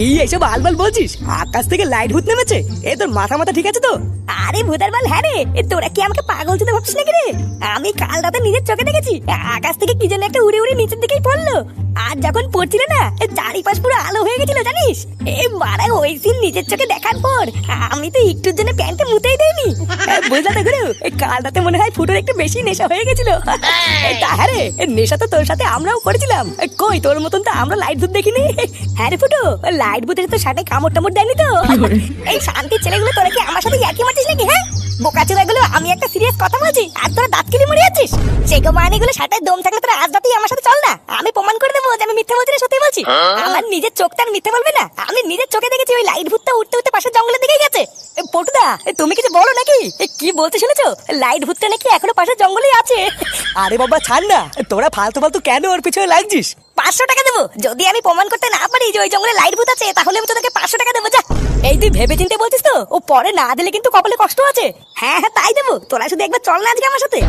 এইসব আলবাল বলছিস? আকাশ থেকে লাইট ভূত নেমেছে? এ তোর মাথা মাথা ঠিক আছে তো? আরে ভূতের বাল, হ্যাঁ রে, তোরা কি আমাকে পাগল চোদা ভাবছিস নাকি রে? আমি কাল রাতে নিজের চোখে দেখেছি আকাশ থেকে কি যেন একটা উড়ে উড়ে নিচের দিকেই পড়লো। আর যখন পড়ছিল না, চারিপাশ পুরো আলো হয়ে গেছিল জানিস। মারা ওই সিন নিজের চোখে দেখার পর আমি তো একটুর জন্য প্যান্টে মুতেই দেয়নি। বুঝলা তো গুরু, কাল রাতে মনে হয় ফুটোর একটু বেশি নেশা হয়ে গেছিল। তা হ্যাঁ রে, নেশা তো তোর সাথে আমরাও করেছিলাম। কই তোর মতন তো আমরা লাইট ভূত দেখিনি। হ্যাঁ রে ফুটো, লাইট ভূতের তো সাথে কামড় টামড় দেয়নি তো? এই শান্তির ছেলেগুলো তোরা কি আমার সাথে ইয়ার্কি মারছিস নাকি? হ্যাঁ বোকাচোদা গুলো, আমি একটা সিরিয়াস কথা বলছি আর তোরা দাঁত কিনে মরে যাচ্ছিস। সেগো মানে গুলো সাথে দম থাকলে তোরা আজ রাতেই আমার সাথে চল না, আমি প্রমাণ করে দেবো যে আমি মিথ্যা বলছি না সত্যি বলছি। আমার নিজের চোখটা আর মিথ্যা বলবে না, আমি নিজের চোখে দেখেছি ওই লাইট ভূতটা উঠতে উঠতে পাশের জঙ্গলের দিকে গেছে। পটুদা, তুমি কিছু বলো নাকি? কি বলতে শুনেছো? লাইট ভূতটা নাকি এখনো পাশের জঙ্গলেই আছে। আরে বাবা ছাড় না, তোরা ফালতু ফালতু কেন ওর পিছনে লাগছিস? 500 টাকা দেবো যদি আমি প্রমাণ করতে না পারি যে ওই জঙ্গলে লাইট ভূত আছে, তাহলে আমি তোদেরকে 500 টাকা দেবো। যা। এই তুই ভেবে চিন্তে বলছিস তো? ও পরে না দিলে কিন্তু কপালে কষ্ট আছে। হ্যাঁ হ্যাঁ তাই দেবো, তোরা শুধু একবার চল না আজকে আমার সাথে।